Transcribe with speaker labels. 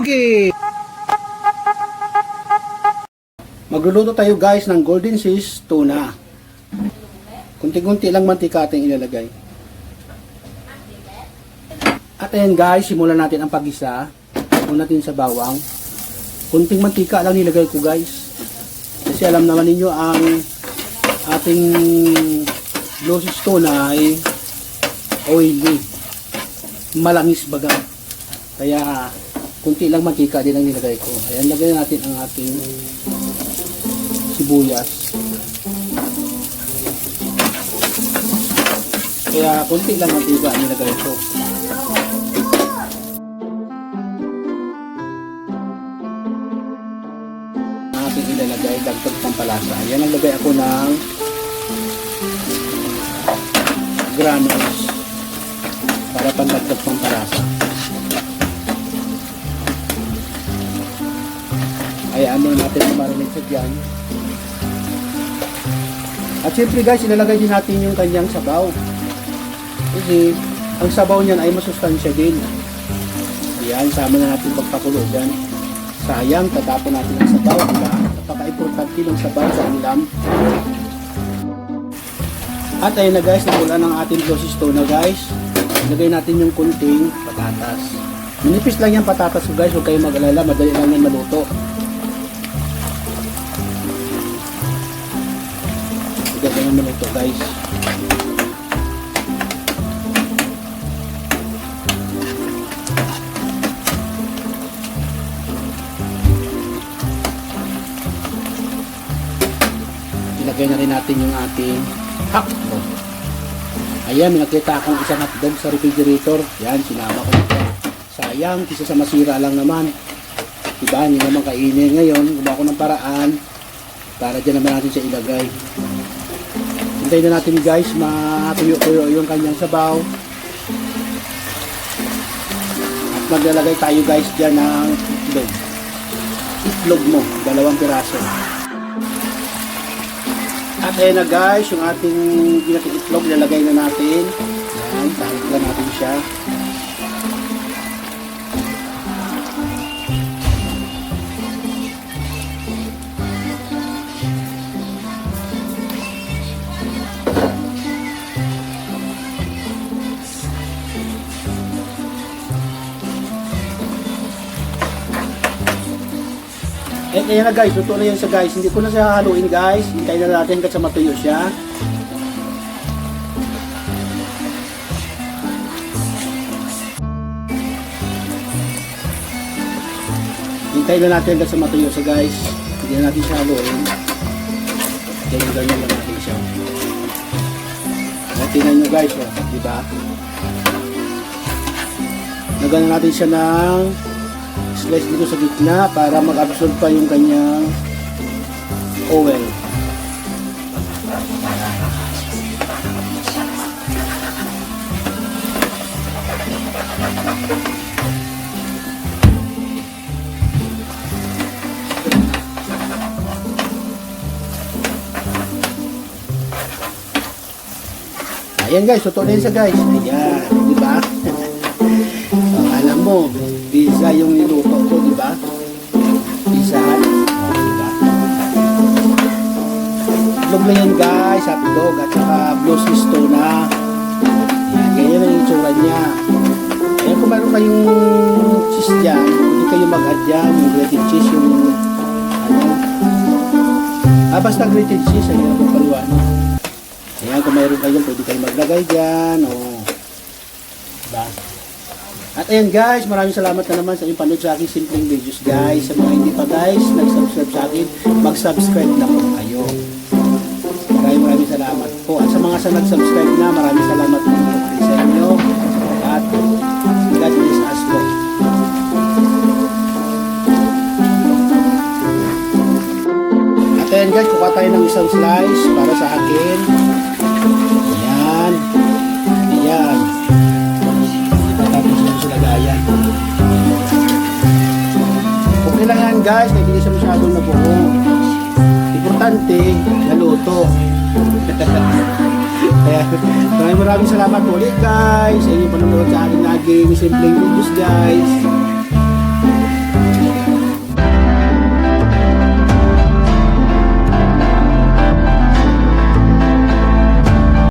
Speaker 1: Okay. Magluluto tayo guys ng golden fish tuna. Kunti-kunti lang mantika ating ilalagay. At ayan guys, simulan natin ang pag-isa. Muna natin sa bawang. Kunting mantika lang nilagay ko guys. Kasi alam naman ninyo ang ating blue fish tuna ay oily. Malangis baga. Kaya kunti lang mantika din ang nilagay ko. Ayan, lagay natin ang ating sibuyas. Kaya kunti lang mantika ang nilagay ko. Ang ating ilalagay, dagdag pampalasa. Ayan, naglagay ako ng granules para pandagdag pampalasa. Hayaan mo natin na marinate dyan. At syempre guys, ilalagay din natin yung kanyang sabaw. Kasi ang sabaw niyan ay masustansya din. Ayan, sama na natin pagpakulo dyan. Sayang, tatapon natin ang sabaw. Diba? Napaka-importante ng sabaw sa ulam. At ayun na guys, nakulan ng ating process tuna guys. Ilagay natin yung kunting patatas. Manipis lang yung patatas ko guys, huwag kayong mag-alala, madali lang yan maluto. Ganyan naman ito guys. Ilagay na rin natin yung ating hotdog. Ayan, may nakita akong isang hotdog sa refrigerator. Yan, sinama ko ito. Sayang, kisa sa masira lang naman. Diba, hindi naman kainin. Ngayon, gumawa ko ng paraan para dyan naman natin siya ilagay. Hintayin na natin guys, matuyo-tuyo yung kanyang sabaw. At maglalagay tayo guys dyan ng itlog. Itlog mo, 2 piraso. At ayun na guys, yung ating itlog, lalagay na natin. Yan, tahit lang natin siya. Ayan na guys, luto na yan siya guys. Hindi ko na siya haluin guys. Hintayin na natin hanggang sa matuyo siya. Hintayin na natin hanggang sa matuyo siya guys. Hindi na natin siya haluin. Ganyan lang natin siya. Tingnan nyo guys, oh, diba? Nagano natin siya ng slice dito sa gitna para mag-absorb pa yung kanyang oil. Ayan guys, luto na yun siya guys. Ayan, di ba? Alam mo, pizza yung niluto ko, di ba? Pizza, di ba? Itlog na yan guys, hotdog at saka blue fish tuna. Ayan, ganyan ang itsura niya. Ayan, kung meron kayong cheese dyan, hindi kayo mag-add dyan, yung grated cheese, yung ano. Basta grated cheese, ayan ang paliwanag. Ayan, kung mayroon kayo, pwede kayo maglagay dyan, o. Diba? At ayan guys, maraming salamat na naman sa inyong panood sa aking simpleng videos guys. Sa mga hindi pa guys, nag-subscribe sa akin, mag-subscribe na po kayo. Maraming salamat po. At sa mga sa nag-subscribe na, maraming salamat po sa inyo. At God bless us po. At ayan guys, kuha tayo ng isang slice para sa akin. Ayan. Ayan. Tapos lang sila gaya. Okay lang yan guys, hindi siya masyadong nabuo. Importante, naluto. Kaya maraming salamat ulit guys sa inyong panonood sa aking laging simpleng videos guys.